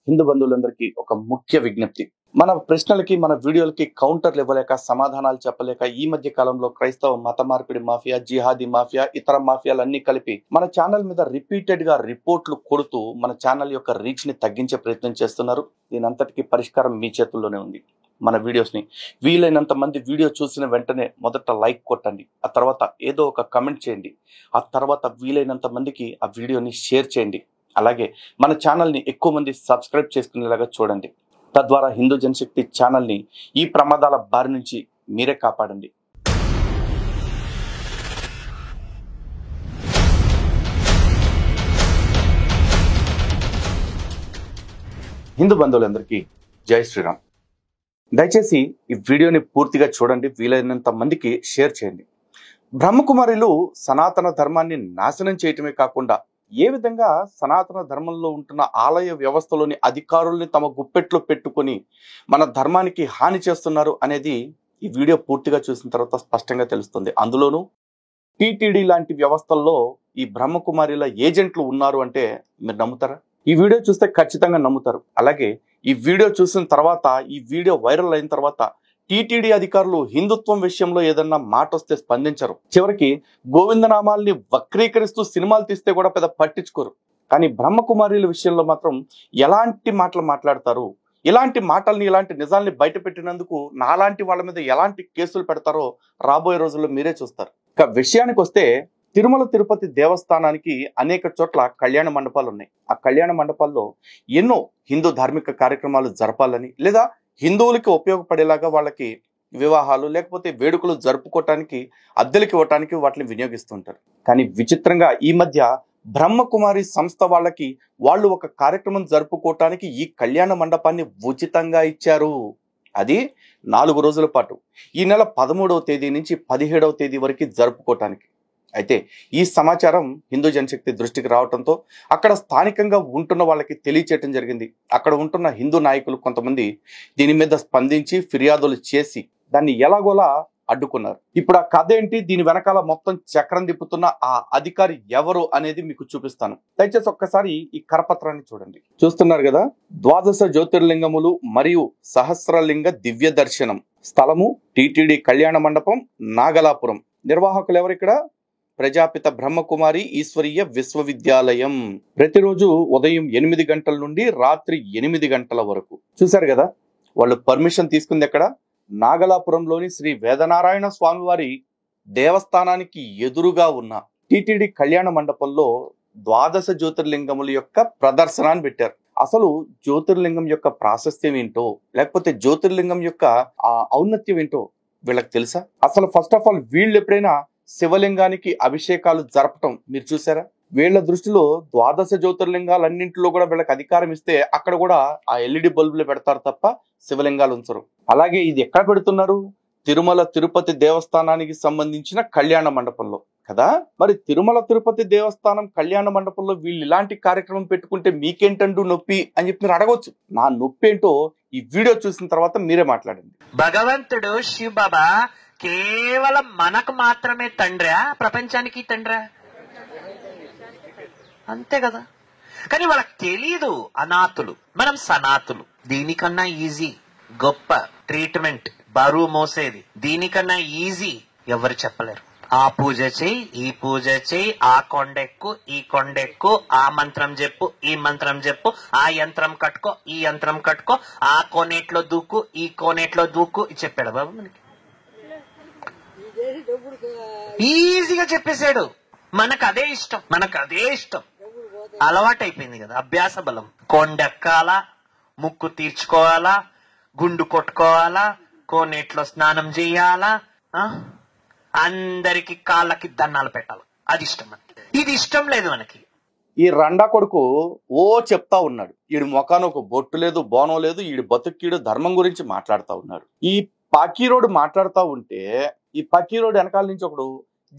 హిందూ బంధువులందరికీ ఒక ముఖ్య విజ్ఞప్తి. మన ప్రశ్నలకి మన వీడియోలకి కౌంటర్లు ఇవ్వలేక సమాధానాలు చెప్పలేక ఈ మధ్య కాలంలో క్రైస్తవ మత మార్పిడి మాఫియా, జిహాదీ మాఫియా, ఇతర మాఫియాలన్నీ కలిపి మన ఛానల్ మీద రిపీటెడ్ గా రిపోర్ట్లు కొడుతూ మన ఛానల్ యొక్క రీచ్ ని తగ్గించే ప్రయత్నం చేస్తున్నారు. దీనంతటికీ పరిష్కారం మీ చేతుల్లోనే ఉంది. మన వీడియోస్ ని వీలైనంత మంది వీడియో చూసిన వెంటనే మొదట లైక్ కొట్టండి, ఆ తర్వాత ఏదో ఒక కమెంట్ చేయండి, ఆ తర్వాత వీలైనంత మందికి ఆ వీడియోని షేర్ చేయండి. అలాగే మన ఛానల్ని ఎక్కువ మంది సబ్స్క్రైబ్ చేసుకునేలాగా చూడండి. తద్వారా హిందూ జనశక్తి ఛానల్ని ఈ ప్రమాదాల బారి నుంచి మీరే కాపాడండి. హిందూ బంధువులందరికీ జై శ్రీరామ్. దయచేసి ఈ వీడియోని పూర్తిగా చూడండి, వీలైనంత మందికి షేర్ చేయండి. బ్రహ్మకుమారిలు సనాతన ధర్మాన్ని నాశనం చేయటమే కాకుండా ఏ విధంగా సనాతన ధర్మంలో ఉంటున్న ఆలయ వ్యవస్థలోని అధికారుల్ని తమ గుప్పెట్లో పెట్టుకొని మన ధర్మానికి హాని చేస్తున్నారు అనేది ఈ వీడియో పూర్తిగా చూసిన తర్వాత స్పష్టంగా తెలుస్తుంది. అందులోనూ టీటీడీ లాంటి వ్యవస్థల్లో ఈ బ్రహ్మకుమారిల ఏజెంట్లు ఉన్నారు అంటే మీరు నమ్ముతారా? ఈ వీడియో చూస్తే ఖచ్చితంగా నమ్ముతారు. అలాగే ఈ వీడియో చూసిన తర్వాత, ఈ వీడియో వైరల్ అయిన తర్వాత టీటీడీ అధికారులు హిందుత్వం విషయంలో ఏదన్నా మాట వస్తే స్పందించరు. చివరికి గోవిందనామాల్ని వక్రీకరిస్తూ సినిమాలు తీస్తే కూడా పెద్ద పట్టించుకోరు. కానీ బ్రహ్మకుమారిల విషయంలో మాత్రం ఎలాంటి మాటలు మాట్లాడతారు, ఇలాంటి మాటల్ని, ఇలాంటి నిజాల్ని బయట పెట్టినందుకు నాలాంటి వాళ్ళ మీద ఎలాంటి కేసులు పెడతారో రాబోయే రోజుల్లో మీరే చూస్తారు. ఇక విషయానికి వస్తే, తిరుమల తిరుపతి దేవస్థానానికి అనేక చోట్ల కళ్యాణ మండపాలు ఉన్నాయి. ఆ కళ్యాణ మండపాల్లో ఎన్నో హిందూ ధార్మిక కార్యక్రమాలు జరపాలని, లేదా హిందువులకి ఉపయోగపడేలాగా వాళ్ళకి వివాహాలు లేకపోతే వేడుకలు జరుపుకోవటానికి, అద్దెలకి ఇవ్వటానికి వాటిని వినియోగిస్తుంటారు. కానీ విచిత్రంగా ఈ మధ్య బ్రహ్మకుమారి సంస్థ వాళ్ళు ఒక కార్యక్రమం జరుపుకోవటానికి ఈ కళ్యాణ మండపాన్ని ఉచితంగా ఇచ్చారు. అది 4 రోజుల పాటు, ఈ నెల 13వ తేదీ నుంచి 17వ తేదీ వరకు జరుపుకోవటానికి. అయితే ఈ సమాచారం హిందూ జనశక్తి దృష్టికి రావడంతో అక్కడ స్థానికంగా ఉంటున్న వాళ్ళకి తెలియచేయటం జరిగింది. అక్కడ ఉంటున్న హిందూ నాయకులు కొంతమంది దీని మీద స్పందించి ఫిర్యాదులు చేసి దాన్ని ఎలాగోలా అడ్డుకున్నారు. ఇప్పుడు ఆ కథ ఏంటి, దీని వెనకాల మొత్తం చక్రం తిప్పుతున్న ఆ అధికారి ఎవరు అనేది మీకు చూపిస్తాను. దయచేసి ఒక్కసారి ఈ కరపత్రాన్ని చూడండి. చూస్తున్నారు కదా, 12 జ్యోతిర్లింగములు మరియు సహస్రలింగ దివ్య దర్శనం, స్థలము టీటీడీ కళ్యాణ మండపం, నాగలాపురం. నిర్వాహకులు ఎవరు ఇక్కడ? ప్రజాపిత బ్రహ్మకుమారి ఈశ్వరీయ విశ్వవిద్యాలయం. ప్రతిరోజు ఉదయం 8 గంటల నుండి రాత్రి 8 గంటల వరకు. చూశారు కదా, వాళ్ళు పర్మిషన్ తీసుకుంది ఎక్కడ? నాగలాపురంలోని శ్రీ వేదనారాయణ స్వామివారి దేవస్థానానికి ఎదురుగా ఉన్న టీటీడీ కళ్యాణ మండపంలో 12 జ్యోతిర్లింగముల యొక్క ప్రదర్శనాన్ని పెట్టారు. అసలు జ్యోతిర్లింగం యొక్క ప్రాశస్త్యం ఏంటో, లేకపోతే జ్యోతిర్లింగం యొక్క ఔన్నత్యం ఏంటో వీళ్ళకి తెలుసా? అసలు ఫస్ట్ ఆఫ్ ఆల్ వీళ్ళు ఎప్పుడైనా శివలింగానికి అభిషేకాలు జరపటం మీరు చూసారా? వీళ్ళ దృష్టిలో 12 జ్యోతిర్లింగాలన్నింటిలో కూడా వీళ్ళకి అధికారం ఇస్తే అక్కడ కూడా ఆ ఎల్ఈడి బల్బులు పెడతారు తప్ప శివలింగాలు ఉంచరు. అలాగే ఇది ఎక్కడ పెడుతున్నారు? తిరుమల తిరుపతి దేవస్థానానికి సంబంధించిన కళ్యాణ మండపంలో కదా. మరి తిరుమల తిరుపతి దేవస్థానం కళ్యాణ మండపంలో వీళ్ళు ఇలాంటి కార్యక్రమం పెట్టుకుంటే మీకేంటంటూ నొప్పి అని చెప్పి మీరు అడగొచ్చు. నా నొప్పి ఏంటో ఈ వీడియో చూసిన తర్వాత మీరే మాట్లాడండి. భగవంతుడు శివ బాబా కేవలం మనకు మాత్రమే తండ్రా, ప్రపంచానికి తండ్రా? అంతే కదా. కానీ వాళ్ళకి తెలీదు, అనాథులు, మనం సనాతులు. దీనికన్నా ఈజీ, గొప్ప ట్రీట్మెంట్, బరువు మోసేది దీనికన్నా ఈజీ ఎవరు చెప్పలేరు. ఆ పూజ చెయ్యి, ఈ పూజ చెయ్యి, ఆ కొండెక్కు, ఈ కొండెక్కు, ఆ మంత్రం చెప్పు, ఈ మంత్రం చెప్పు, ఆ యంత్రం కట్టుకో, ఈ యంత్రం కట్టుకో, ఆ కోనేట్లో దూకు, ఈ కోనేట్లో దూకు చెప్పాడు బాబు. మనకి ఈజీగా చెప్పేశాడు. మనకు అదే ఇష్టం, మనకు అదే ఇష్టం, అలవాటైపోయింది కదా. అభ్యాస బలం. కొండెక్కాలా, ముక్కు తీర్చుకోవాలా, గుండు కొట్టుకోవాలా, కోనేట్లో స్నానం చేయాలా, అందరికి కాళ్ళకి దండాలు పెట్టాలి. అది ఇష్టం మనకి. ఇది ఇష్టం లేదు మనకి. ఈ రండా కొడుకు చెప్తా ఉన్నాడు, ఈడు మొఖాన ఒక బొట్టు లేదు, బోనం లేదు, ఈడు బతుకీడు ధర్మం గురించి మాట్లాడుతా ఉన్నాడు. ఈ పకీరోడు మాట్లాడుతూ ఉంటే ఈ పకీరోడు వెనకాల నుంచి ఒకడు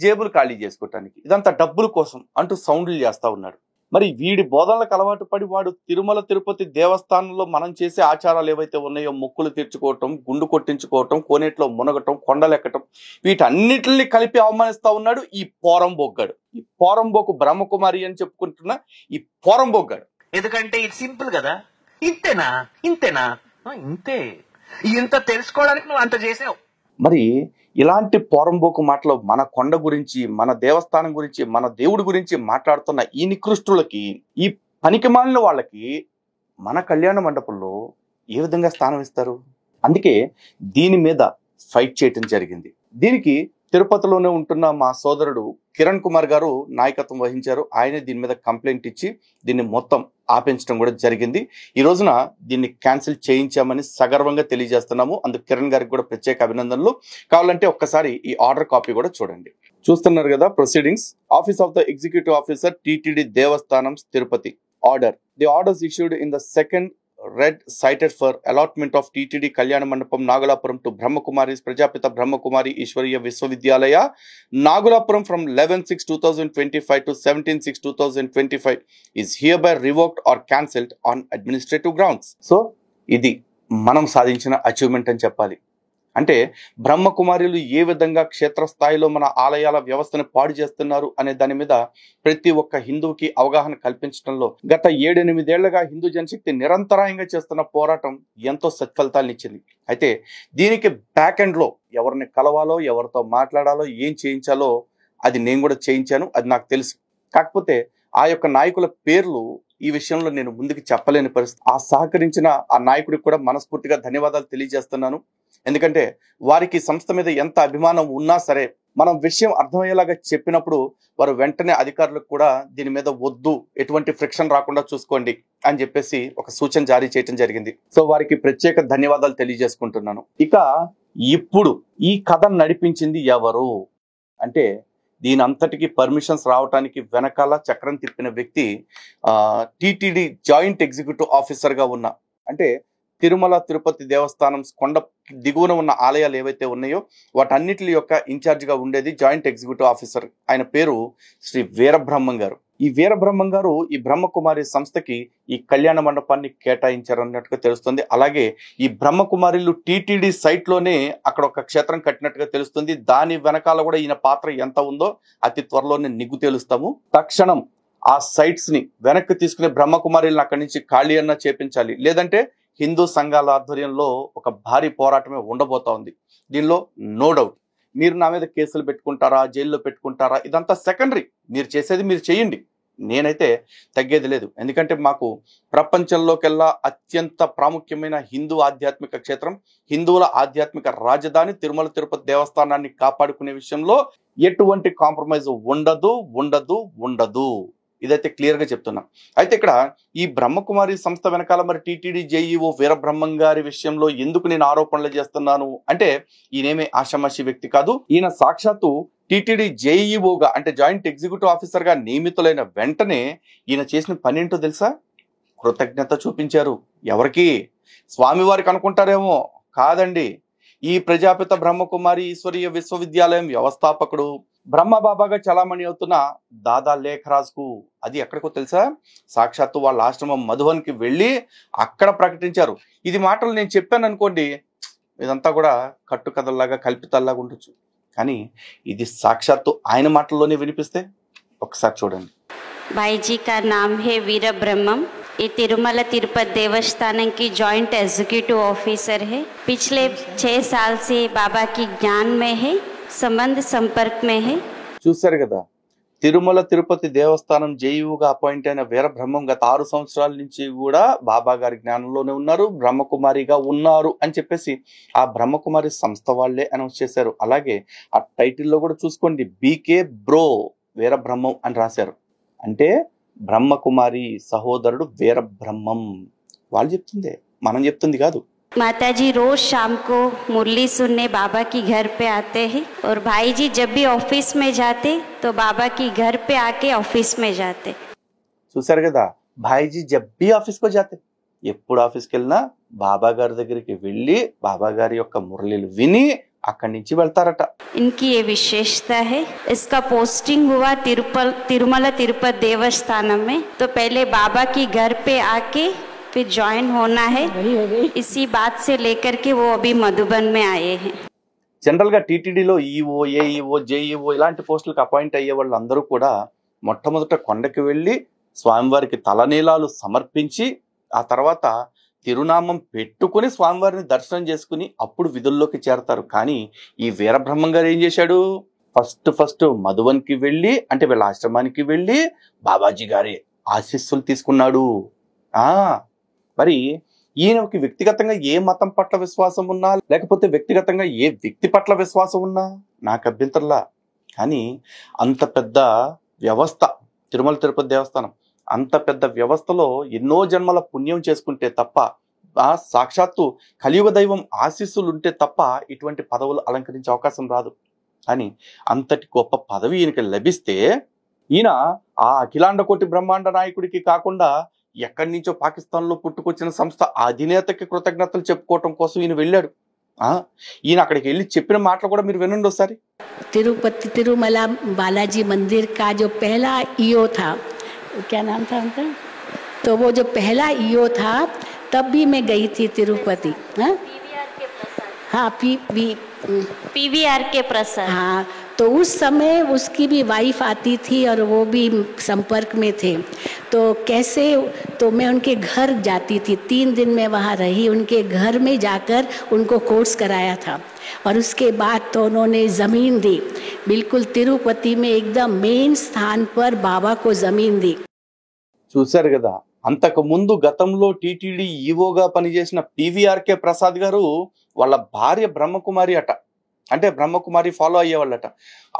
జేబులు ఖాళీ చేసుకోవటానికి, ఇదంతా డబ్బుల కోసం అంటూ సౌండ్లు చేస్తా ఉన్నాడు. మరి వీడి బోధనలకు అలవాటు పడి వాడు తిరుమల తిరుపతి దేవస్థానంలో మనం చేసే ఆచారాలు ఏవైతే ఉన్నాయో, మొక్కులు తీర్చుకోవటం, గుండు కొట్టించుకోవటం, కోనేట్లో మునగటం, కొండలెక్కటం, వీటన్నిటిని కలిపి అవమానిస్తా ఉన్నాడు ఈ పోరంబోగ్గాడు. ఈ పోరంబోకు బ్రహ్మకుమారి అని చెప్పుకుంటున్న ఈ పోరంబోగ్గాడు. ఎందుకంటే ఇది సింపుల్ కదా. ఇంతేనా ఇంతేనా ఇంతే. ఇంత తెలుసుకోవడానికి నువ్వు అంత చేసావు. మరి ఇలాంటి పోరంబోకు మాటలు మన కొండ గురించి, మన దేవస్థానం గురించి, మన దేవుడి గురించి మాట్లాడుతున్న ఈ నికృష్టులకి, ఈ పనికిమాలిన వాళ్ళకి మన కళ్యాణ మండపంలో ఏ విధంగా స్థానం ఇస్తారు? అందుకే దీని మీద ఫైట్ చేయటం జరిగింది. దీనికి తిరుపతిలోనే ఉంటున్న మా సోదరుడు కిరణ్ కుమార్ గారు నాయకత్వం వహించారు. ఆయనే దీని మీద కంప్లైంట్ ఇచ్చి దీన్ని మొత్తం ఆపించడం కూడా జరిగింది. ఈ రోజున దీన్ని క్యాన్సిల్ చేయించామని సగర్వంగా తెలియజేస్తున్నాము. అందుకు కిరణ్ గారికి కూడా ప్రత్యేక అభినందనలు. కావాలంటే ఒక్కసారి ఈ ఆర్డర్ కాపీ కూడా చూడండి. చూస్తున్నారు కదా proceedings. Office of the executive officer TTD దేవస్థానం Tirupati. Order. The orders issued in the second read cited for allotment of TTD Kalyana Mandapam Nagalapuram to Brahmakumaris Prajapita Brahmakumari Ishwariya Viswavidyalaya Nagalapuram from 11/6/2025 to 17/6/2025 is hereby revoked or cancelled on administrative grounds. So ఇది మనం సాధించిన achievement అని చెప్పాలి. అంటే బ్రహ్మకుమారులు ఏ విధంగా క్షేత్రస్థాయిలో మన ఆలయాల వ్యవస్థను పాడు చేస్తున్నారు అనే దాని మీద ప్రతి ఒక్క హిందువుకి అవగాహన కల్పించడంలో గత 7-8 ఏళ్లుగా హిందూ జనశక్తి నిరంతరాయంగా చేస్తున్న పోరాటం ఎంతో సత్ఫలితాలను ఇచ్చింది. అయితే దీనికి బ్యాక్ ఎండ్ లో ఎవరిని కలవాలో, ఎవరితో మాట్లాడాలో, ఏం చేయించాలో అది నేను కూడా చేయించాను. అది నాకు తెలుసు. కాకపోతే ఆ యొక్క నాయకుల పేర్లు ఈ విషయంలో నేను ముందుకు చెప్పలేని పరిస్థితి. ఆ సహకరించిన ఆ నాయకుడికి కూడా మనస్ఫూర్తిగా ధన్యవాదాలు తెలియజేస్తున్నాను. ఎందుకంటే వారికి సంస్థ మీద ఎంత అభిమానం ఉన్నా సరే మనం విషయం అర్థమయ్యేలాగా చెప్పినప్పుడు వారు వెంటనే అధికారులకు కూడా దీని మీద వద్దు, ఎటువంటి ఫ్రిక్షన్ రాకుండా చూసుకోండి అని చెప్పేసి ఒక సూచన జారీ చేయడం జరిగింది. సో వారికి ప్రత్యేక ధన్యవాదాలు తెలియజేసుకుంటున్నాను. ఇక ఇప్పుడు ఈ కథ నడిపించింది ఎవరు అంటే దీని అంతటికి పర్మిషన్స్ రావడానికి వెనకాల చక్రం తిప్పిన వ్యక్తి టీటీడీ జాయింట్ ఎగ్జిక్యూటివ్ ఆఫీసర్ గా ఉన్న, అంటే తిరుమల తిరుపతి దేవస్థానం కొండ దిగువన ఉన్న ఆలయాలు ఏవైతే ఉన్నాయో వాటన్నిటి యొక్క ఇన్ఛార్జ్ గా ఉండేది జాయింట్ ఎగ్జిక్యూటివ్ ఆఫీసర్. ఆయన పేరు శ్రీ వీరబ్రహ్మం గారు. ఈ వీరబ్రహ్మం గారు ఈ బ్రహ్మకుమారి సంస్థకి ఈ కళ్యాణ మండపాన్ని కేటాయించారన్నట్టుగా తెలుస్తుంది. అలాగే ఈ బ్రహ్మకుమారిలు టీటీడీ సైట్ లోనే అక్కడ ఒక క్షేత్రం కట్టినట్టుగా తెలుస్తుంది. దాని వెనకాల కూడా ఈయన పాత్ర ఎంత ఉందో అతి త్వరలోనే నిగ్గు తేలుస్తాము. తక్షణం ఆ సైట్స్ ని వెనక్కి తీసుకునే బ్రహ్మకుమారిలను అక్కడి నుంచి ఖాళీ అన్నా చేపించాలి, లేదంటే హిందూ సంఘాల ఆధ్వర్యంలో ఒక భారీ పోరాటమే ఉండబోతా ఉంది. దీనిలో నో డౌట్. మీరు నా మీద కేసులు పెట్టుకుంటారా, జైల్లో పెట్టుకుంటారా, ఇదంతా సెకండరీ. మీరు చేసేది మీరు చేయండి. నేనైతే తగ్గేది లేదు. ఎందుకంటే మాకు ప్రపంచంలోకెల్లా అత్యంత ప్రాముఖ్యమైన హిందూ ఆధ్యాత్మిక క్షేత్రం, హిందువుల ఆధ్యాత్మిక రాజధాని తిరుమల తిరుపతి దేవస్థానాన్ని కాపాడుకునే విషయంలో ఎటువంటి కాంప్రమైజ్ ఉండదు ఉండదు ఉండదు. ఇదైతే క్లియర్ గా చెప్తున్నా. అయితే ఇక్కడ ఈ బ్రహ్మకుమారి సంస్థ వెనకాల మరి టీటీడీ జేఈఓ వీరబ్రహ్మం గారి విషయంలో ఎందుకు నేను ఆరోపణలు చేస్తున్నాను అంటే ఈయనేమి ఆషామాషి వ్యక్తి కాదు. ఈయన సాక్షాత్తు టీటీడీ జేఈఓగా అంటే జాయింట్ ఎగ్జిక్యూటివ్ ఆఫీసర్ గా నియమితులైన వెంటనే ఈయన చేసిన పని ఏంటో తెలుసా? కృతజ్ఞత చూపించారు. ఎవరికి? స్వామివారికి అనుకుంటారేమో, కాదండి. ఈ ప్రజాపిత బ్రహ్మకుమారి ఈశ్వరీయ విశ్వవిద్యాలయం వ్యవస్థాపకుడు బ్రహ్మబాబాగా చలామణి అవుతున్న దాదా లేఖరాజ్ కు, అది ఎక్కడికో తెలుసా? సాక్షాత్తు వాళ్ళ ఆశ్రమం మధువన్ కి వెళ్ళి అక్కడ ప్రకటించారు. ఇది మాటలు నేను చెప్పాను అనుకోండి, ఇదంతా కూడా కట్టుకథల్లాగా కల్పితల్లాగా ఉండొచ్చు. కానీ ఇది సాక్షాత్తు ఆయన మాటల్లోనే వినిపిస్తే ఒకసారి చూడండి. भाई जी का नाम है वीर ब्रह्मम। ये तिरुमला तिरुपति देवस्थानम की जॉइंट एग्जीक्यूटिव ऑफिसर है। पिछले 6 साल से बाबा की ज्ञान में है, संबंध संपर्क में है। చూశారు కదా, తిరుమల తిరుపతి దేవస్థానం జేఈఓగా అపాయింట్ అయిన వీరబ్రహ్మం గత 6 సంవత్సరాల నుంచి కూడా బాబా గారి జ్ఞానంలోనే ఉన్నారు, బ్రహ్మకుమారిగా ఉన్నారు అని చెప్పేసి ఆ బ్రహ్మకుమారి సంస్థ వాళ్లే అనౌన్స్ చేశారు. అలాగే ఆ టైటిల్లో కూడా చూసుకోండి, బీకే బ్రో వీరబ్రహ్మం అని రాశారు. అంటే బ్రహ్మకుమారి సహోదరుడు వీరబ్రహ్మం. వాళ్ళు చెప్తుందే, మనం చెప్తుంది కాదు. माता जी रोज शाम को मुरली सुनने बाबा की घर पे आते हैं और भाई जी जब भी ऑफिस में जाते तो बाबा की घर पे आके ऑफिस में जाते। చూసారు కదా, భాయిజీ జబ్బీ ఆఫీస్ కో జాతే, ఎప్పుడు ఆఫీస్కి వెళ్ళినా బాబా గారి దగ్గరికి వెళ్ళి బాబా గారి యొక్క మురళీలు విని అక్కడి నుంచి వెళ్తారట. इनकी ये विशेषता है। इसका पोस्टिंग हुआ तिरुमला तिरुपति देवस्थानम में, तो पहले बाबा की घर पे आके फिर ज्वाइन होना है। इसी बात से लेकर के वो अभी मधुबन में आए हैं। జనరల్ గా టీటీడీలో ఈఓ, ఏఈఓ, జేఈఓ ఇలాంటి పోస్టులకు అపాయింట్ అయ్యే వాళ్ళందరూ కూడా మొట్టమొదట కొండకి వెళ్ళి స్వామివారికి తలనీలాలు సమర్పించి ఆ తర్వాత తిరునామం పెట్టుకుని స్వామివారిని దర్శనం చేసుకుని అప్పుడు విధుల్లోకి చేరతారు. కానీ ఈ వీరబ్రహ్మం గారు ఏం చేశాడు? ఫస్ట్ మధువన్కి వెళ్ళి, అంటే వీళ్ళ ఆశ్రమానికి వెళ్ళి బాబాజీ గారి ఆశీస్సులు తీసుకున్నాడు. మరి ఈయనకి వ్యక్తిగతంగా ఏ మతం పట్ల విశ్వాసం ఉన్నా, లేకపోతే వ్యక్తిగతంగా ఏ వ్యక్తి పట్ల విశ్వాసం ఉన్నా నాకు అభ్యంతరంలా. కానీ అంత పెద్ద వ్యవస్థ, తిరుమల తిరుపతి దేవస్థానం అంత పెద్ద వ్యవస్థలో ఎన్నో జన్మల పుణ్యం చేసుకుంటే తప్ప, సాక్షాత్తు కలియుగ దైవం ఆశీస్సులు ఉంటే తప్ప ఇటువంటి పదవులు అలంకరించే అవకాశం రాదు. అని అంతటి గొప్ప పదవి ఈయనకి లభిస్తే, ఈయన ఆ అఖిలాండ కోటి బ్రహ్మాండ నాయకుడికి కాకుండా ఎక్కడి నుంచో పాకిస్తాన్లో పుట్టుకొచ్చిన సంస్థ అధినేతకి కృతజ్ఞతలు చెప్పుకోవటం కోసం ఈయన వెళ్ళాడు. ఈయన అక్కడికి వెళ్ళి చెప్పిన మాటలు కూడా మీరు వినండి ఒకసారి. तिरुपति तिरुमला बालाजी मंदिर का जो पहला ईओ था, क्या नाम था उनका, तो वो जो पहला ईओ था तब भी मैं गई थी तिरुपति। हाँ, पीवीआर के प्रसाद। हाँ, तो उस समय उसकी भी वाइफ आती थी और वो भी संपर्क में थे। तो कैसे, तो मैं उनके घर जाती थी, 3 दिन में वहाँ रही, उनके घर में जाकर उनको कोर्स कराया था। और उसके बाद तो उन्होंने ज़मीन दी, बिल्कुल तिरुपति में एकदम मेन स्थान पर बाबा को ज़मीन दी। చూశారు కదా, అంతకు ముందు గతంలో టీటీడీ ఈవోగా పనిచేసిన పీవీఆర్కే ప్రసాద్ గారు వాళ్ళ భార్య బ్రహ్మకుమారి అట, అంటే బ్రహ్మకుమారి ఫాలో అయ్యేవాళ్ళట.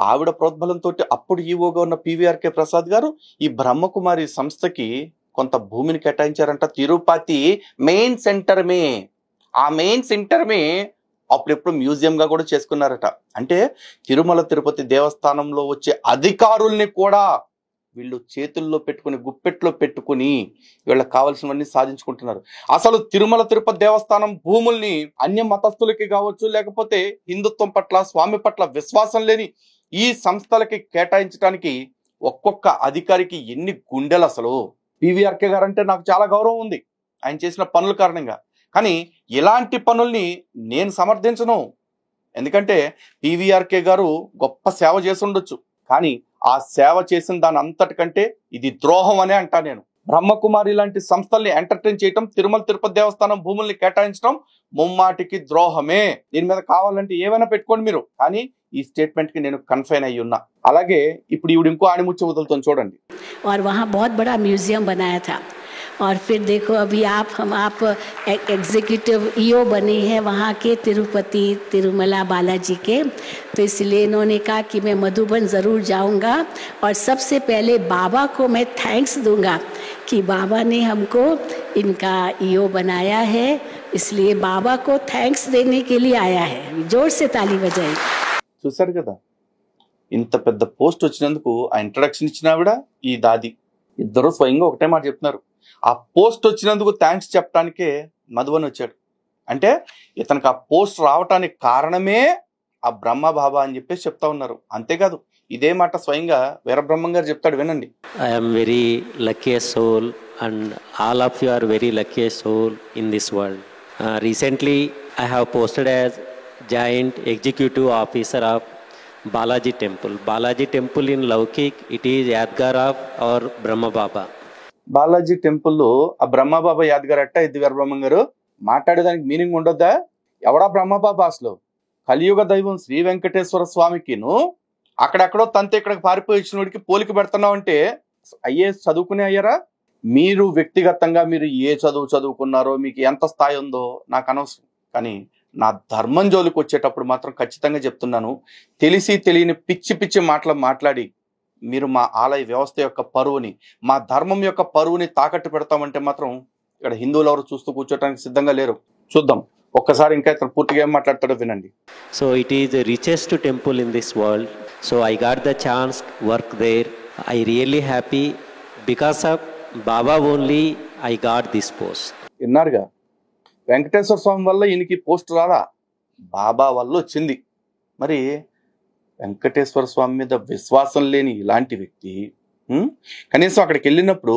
ఆవిడ ప్రోద్బలంతో అప్పుడు ఈవోగా ఉన్న పీవీఆర్కే ప్రసాద్ గారు ఈ బ్రహ్మకుమారి సంస్థకి కొంత భూమిని కేటాయించారంట. తిరుపతి మెయిన్ సెంటర్ మే, ఆ మెయిన్ సెంటర్ మే అప్పుడెప్పుడు మ్యూజియం గా కూడా చేసుకున్నారట. అంటే తిరుమల తిరుపతి దేవస్థానంలో వచ్చే అధికారుల్ని కూడా వీళ్ళు చేతుల్లో పెట్టుకుని, గుప్పెట్లో పెట్టుకుని వీళ్ళకి కావాల్సినవన్నీ సాధించుకుంటున్నారు. అసలు తిరుమల తిరుపతి దేవస్థానం భూముల్ని అన్య మతస్థులకి కావచ్చు, లేకపోతే హిందుత్వం పట్ల, స్వామి పట్ల విశ్వాసం లేని ఈ సంస్థలకి కేటాయించడానికి ఒక్కొక్క అధికారికి ఎన్ని గుండెలు. అసలు పీవీఆర్కే గారు అంటే నాకు చాలా గౌరవం ఉంది ఆయన చేసిన పనుల కారణంగా. కానీ ఇలాంటి పనుల్ని నేను సమర్థించను. ఎందుకంటే పీవీఆర్కే గారు గొప్ప సేవ చేసి ఉండొచ్చు, కానీ ఆ సేవ చేసిన దాని అంతటికంటే ఇది ద్రోహం అనే అంటా నేను. బ్రహ్మకుమారి లాంటి సంస్థల్ని ఎంటర్టైన్ చేయటం, తిరుమల తిరుపతి దేవస్థానం భూముల్ని కేటాయించడం ముమ్మాటికి ద్రోహమే. దీని మీద కావాలంటే ఏమైనా పెట్టుకోండి మీరు, కానీ ఈ స్టేట్మెంట్ కి నేను కన్ఫైన్ అయ్యి ఉన్నా. అలాగే ఇప్పుడు ఈవిడ ఇంకో ఆణిముచ్చ వదులుతో చూడండి. और वहाँ बहुत बड़ा म्यूजियम बनाया था। और फिर देखो अभी आप एग्जीक्यूटिव ईओ बने हैं वहाँ के तिरुपति तिरुमला बालाजी के, तो इसलिए इन्होंने कहा कि मैं मधुबन ज़रूर जाऊँगा और सबसे पहले बाबा को मैं थैंक्स दूंगा कि बाबा ने हमको इनका ईओ बनाया है, इसलिए बाबा को थैंक्स देने के लिए आया है। जोर से ताली बजाई। చూసారు కదా, ఇంత పెద్ద పోస్ట్ వచ్చినందుకు ఆ ఇంట్రడక్షన్ ఇచ్చిన ఆవిడ, ఈ దాది, ఇద్దరు స్వయంగా ఒకటే మాట చెప్తున్నారు. ఆ పోస్ట్ వచ్చినందుకు థ్యాంక్స్ చెప్పడానికే మధువన్ వచ్చాడు. అంటే ఇతనికి ఆ పోస్ట్ రావటానికి కారణమే ఆ బ్రహ్మ బాబా అని చెప్పేసి చెప్తా ఉన్నారు. అంతేకాదు, ఇదే మాట స్వయంగా వీరబ్రహ్మం గారు చెప్తాడు, వినండి. I am very luckiest soul and all of you are very luckiest soul in this world. Recently I have posted as joint executive officer of Balaji temple. Balaji temple in Laukik, it is యాద్గార్ ఆఫ్ అవర్ బ్రహ్మ బాబా. బాలాజీ టెంపుల్లో ఆ బ్రహ్మబాబా యాదగారు అట్ట, ఇది వీరబ్రహ్మం గారు మాట్లాడేదానికి meaning ఉండొద్దా? ఎవడా బ్రహ్మబాబా? అసలు కలియుగ దైవం శ్రీ వెంకటేశ్వర స్వామికిను అక్కడెక్కడో తంతే ఇక్కడికి పారిపోయి ఇచ్చినోడికి పోలిక పెడుతున్నావు అంటే ఐఏఎస్ చదువుకునే అయ్యారా? మీరు వ్యక్తిగతంగా మీరు ఏ చదువు చదువుకున్నారో, మీకు ఎంత స్థాయి ఉందో నాకు అనవసరం. కానీ నా ధర్మం జోలికి వచ్చేటప్పుడు మాత్రం ఖచ్చితంగా చెప్తున్నాను, తెలిసి తెలియని పిచ్చి పిచ్చి మాటలు మాట్లాడి మీరు మా ఆలయ వ్యవస్థ యొక్క పరువుని, మా ధర్మం యొక్క పరువుని తాకట్టు పెడతామంటే మాత్రం ఇక్కడ హిందువులు ఎవరు చూస్తూ కూర్చోటానికి సిద్ధంగా లేరు. చూద్దాం ఒక్కసారి ఇంకా ఇతను పూర్తిగా ఏం మాట్లాడతాడో వినండి. So it is the richest temple in this world. So I got the chance work there. I really happy because of Baba only I got this post. విన్నారుగా, వెంకటేశ్వర స్వామి వల్ల ఈయనకి పోస్ట్ రాలా, బాబా వల్ల వచ్చింది. మరి వెంకటేశ్వర స్వామి మీద విశ్వాసం లేని ఇలాంటి వ్యక్తి కనీసం అక్కడికి వెళ్ళినప్పుడు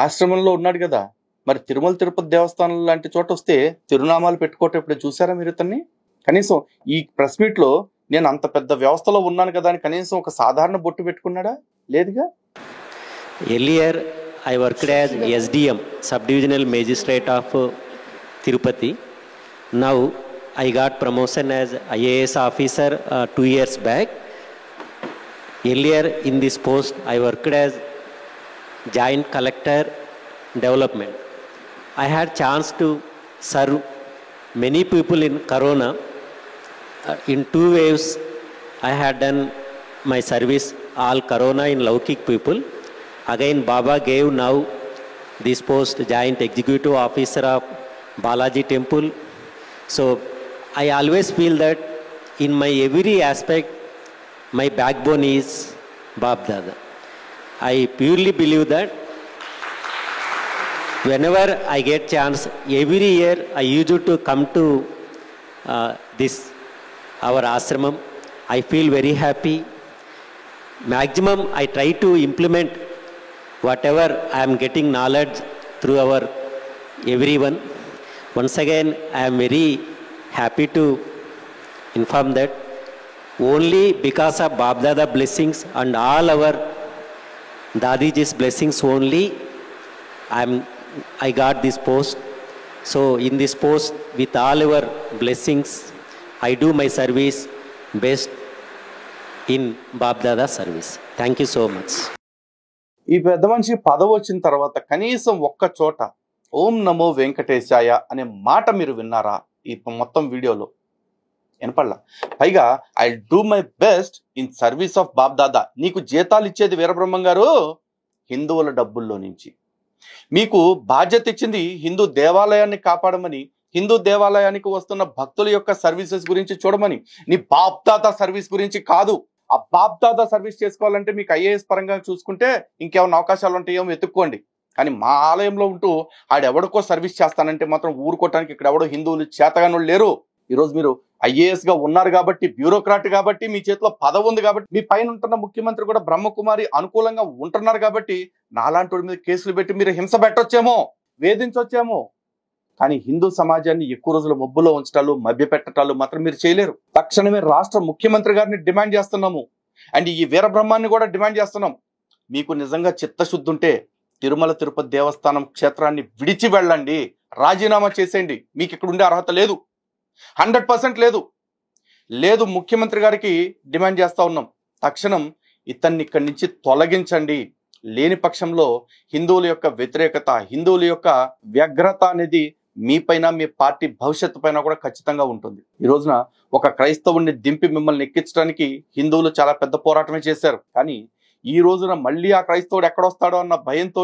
ఆశ్రమంలో ఉన్నాడు కదా, మరి తిరుమల తిరుపతి దేవస్థానం లాంటి చోట వస్తే తిరునామాలు పెట్టుకోవటం ఇప్పుడు చూసారా మీరు ఇతన్ని? కనీసం ఈ ప్రెస్ మీట్ లో నేను అంత పెద్ద వ్యవస్థలో ఉన్నాను కదా అని కనీసం ఒక సాధారణ బొట్టు పెట్టుకున్నాడా? లేదుగా. Earlier I worked as SDM, Subdivisional Magistrate of Tirupati. Now I got promotion as IAS officer 2 years back. Earlier in this post, I worked as Joint Collector Development. I had chance to serve many people in Corona. In 2 waves, I had done my service, all Corona in Laukik people. Again, Baba gave now this post, Joint Executive Officer of Balaji Temple. So I always feel that in my every aspect, my backbone is Bab Dada. I purely believe that whenever I get chance, every year I used to come to this, our ashramam. I feel very happy. Maximum I try to implement whatever I am getting knowledge through our everyone. Once again, I am very happy to inform that only because of Bab Dada blessings and all our Dadiji's blessings only, I got this post. So in this post, with all our blessings, I do my service best in Bab Dada service. Thank you so much. ఈ పెద్ద మనిషి పదవి వచ్చిన తర్వాత కనీసం ఒక్క చోట ఓం నమో వెంకటేశాయ అనే మాట మీరు విన్నారా? ఈ మొత్తం వీడియోలో వినపడలా. పైగా I do my best in service of Bap Dada. నీకు జీతాలు ఇచ్చేది వీరబ్రహ్మం గారు హిందువుల డబ్బుల్లో నుంచి. మీకు బాధ్యత ఇచ్చింది హిందూ దేవాలయాన్ని కాపాడమని, హిందూ దేవాలయానికి వస్తున్న భక్తుల యొక్క సర్వీసెస్ గురించి చూడమని, నీ బాబ్ దాదా సర్వీస్ గురించి కాదు. ఆ బాబ్ దాదా సర్వీస్ చేసుకోవాలంటే మీకు ఐఏఎస్ పరంగా చూసుకుంటే ఇంకేమైనా అవకాశాలు ఉంటాయేమో వెతుక్కోండి. కానీ మా ఆలయంలో ఉంటూ ఆడెవడికో సర్వీస్ చేస్తానంటే మాత్రం ఊరుకోవటానికి ఇక్కడ ఎవడో హిందువులు చేతగానోళ్ళు లేరు. ఈరోజు మీరు ఐఏఎస్ గా ఉన్నారు కాబట్టి, బ్యూరోక్రాట్ కాబట్టి, మీ చేతిలో పదవి ఉంది కాబట్టి, మీ పైన ఉంటున్న ముఖ్యమంత్రి కూడా బ్రహ్మకుమారి అనుకూలంగా ఉంటున్నారు కాబట్టి నాలాంటి మీద కేసులు పెట్టి మీరు హింస పెట్టొచ్చేమో, వేధించొచ్చేమో. కానీ హిందూ సమాజాన్ని ఎక్కువ రోజులు మబ్బులో ఉంచటాలు, మభ్యపెట్టటాలు మాత్రం మీరు చేయలేరు. తక్షణమే రాష్ట్ర ముఖ్యమంత్రి గారిని డిమాండ్ చేస్తున్నాము. అండ్ ఈ వీరబ్రహ్మాన్ని కూడా డిమాండ్ చేస్తున్నాం. మీకు నిజంగా చిత్తశుద్ధి ఉంటే తిరుమల తిరుపతి దేవస్థానం క్షేత్రాన్ని విడిచి వెళ్ళండి, రాజీనామా చేసేయండి. మీకు ఇక్కడ ఉండే అర్హత లేదు, 100% లేదు. ముఖ్యమంత్రి గారికి డిమాండ్ చేస్తా ఉన్నాం, తక్షణం ఇతన్ని ఇక్కడి నుంచి తొలగించండి. లేని పక్షంలో హిందువుల యొక్క వ్యతిరేకత, హిందువుల యొక్క వ్యగ్రత అనేది మీ పైన, మీ పార్టీ భవిష్యత్తు పైన కూడా ఖచ్చితంగా ఉంటుంది. ఈ రోజున ఒక క్రైస్తవుడిని దింపి మిమ్మల్ని ఎక్కించడానికి హిందువులు చాలా పెద్ద పోరాటమే చేశారు. కానీ ఈ రోజున మళ్ళీ ఆ క్రైస్తవుడు ఎక్కడొస్తాడో అన్న భయంతో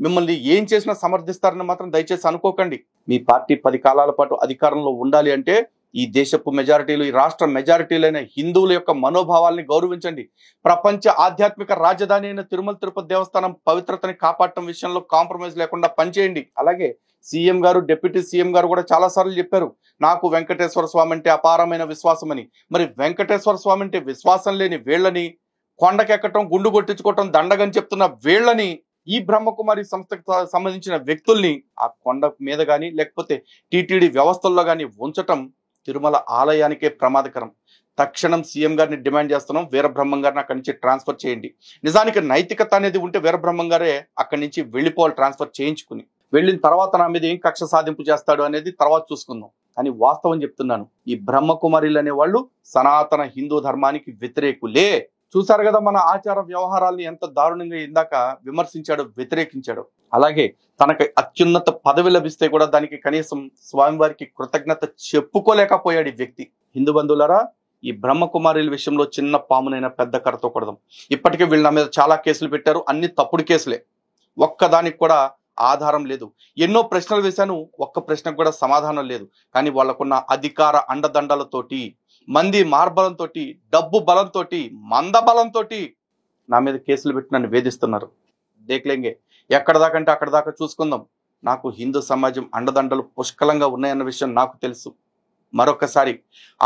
మిమ్మల్ని ఏం చేసినా సమర్థిస్తారని మాత్రం దయచేసి అనుకోకండి. మీ పార్టీ 10 కాలాల పాటు అధికారంలో ఉండాలి అంటే ఈ దేశపు మెజారిటీలు, ఈ రాష్ట్ర మెజారిటీలైన హిందువుల యొక్క మనోభావాల్ని గౌరవించండి. ప్రపంచ ఆధ్యాత్మిక రాజధాని అయిన తిరుమల తిరుపతి దేవస్థానం పవిత్రతని కాపాడటం విషయంలో కాంప్రమైజ్ లేకుండా పనిచేయండి. అలాగే సీఎం గారు, డిప్యూటీ సీఎం గారు కూడా చాలా సార్లు చెప్పారు, నాకు వెంకటేశ్వర స్వామి అంటే అపారమైన విశ్వాసం అని. మరి వెంకటేశ్వర స్వామి అంటే విశ్వాసం లేని వీళ్ళని, కొండకెక్కటం, గుండు కొట్టించుకోవటం దండగని చెప్తున్న వీళ్ళని, ఈ బ్రహ్మకుమారి సంస్థకు సంబంధించిన వ్యక్తుల్ని ఆ కొండ మీద కానీ లేకపోతే టీటీడీ వ్యవస్థల్లో కానీ ఉంచటం తిరుమల ఆలయానికే ప్రమాదకరం. తక్షణం సీఎం గారిని డిమాండ్ చేస్తున్నాం, వీరబ్రహ్మం గారిని అక్కడి నుంచి ట్రాన్స్ఫర్ చేయండి. నిజానికి నైతికత అనేది ఉంటే వీరబ్రహ్మం గారే అక్కడి నుంచి వెళ్ళిపోవాలి, ట్రాన్స్ఫర్ చేయించుకుని. వెళ్ళిన తర్వాత నా మీద ఏం కక్ష సాధింపు చేస్తాడు అనేది తర్వాత చూసుకుందాం. కానీ వాస్తవం చెప్తున్నాను, ఈ బ్రహ్మకుమారిలు అనే వాళ్ళు సనాతన హిందూ ధర్మానికి వ్యతిరేకులే. చూసారు కదా మన ఆచార వ్యవహారాల్ని ఎంత దారుణంగా ఇందాక విమర్శించాడు, వ్యతిరేకించాడు. అలాగే తనకి అత్యున్నత పదవి లభిస్తే కూడా దానికి కనీసం స్వామివారికి కృతజ్ఞత చెప్పుకోలేకపోయాడు ఈ వ్యక్తి. హిందూ బంధువులారా, ఈ బ్రహ్మకుమారిల విషయంలో చిన్న పామునైనా పెద్ద కర్రతో కొడదాం. ఇప్పటికే వీళ్ళ మీద చాలా కేసులు పెట్టారు, అన్ని తప్పుడు కేసులే, ఒక్కదానికి కూడా ఆధారం లేదు. ఎన్నో ప్రశ్నలు వేశాను, ఒక్క ప్రశ్నకు కూడా సమాధానం లేదు. కానీ వాళ్ళకున్న అధికార అండదండలతోటి, మంది మార్బలంతో, డబ్బు బలంతో, మంద బలంతో నా మీద కేసులు పెట్టి నన్ను వేధిస్తున్నారు. దేక్లేంగే, ఎక్కడ దాకా అంటే అక్కడ దాకా చూసుకుందాం. నాకు హిందూ సమాజం అండదండలు పుష్కలంగా ఉన్నాయన్న విషయం నాకు తెలుసు. మరొకసారి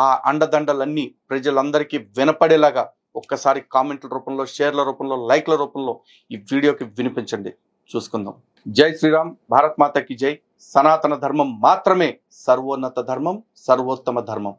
ఆ అండదండలన్నీ ప్రజలందరికీ వినపడేలాగా ఒక్కసారి కామెంట్ల రూపంలో, షేర్ల రూపంలో, లైక్ల రూపంలో ఈ వీడియోకి వినిపించండి. చూసుకుందాం. జై శ్రీరామ్, భారత్ మాతకి జై. సనాతన ధర్మం మాత్రమే సర్వోన్నత ధర్మం, సర్వోత్తమ ధర్మం.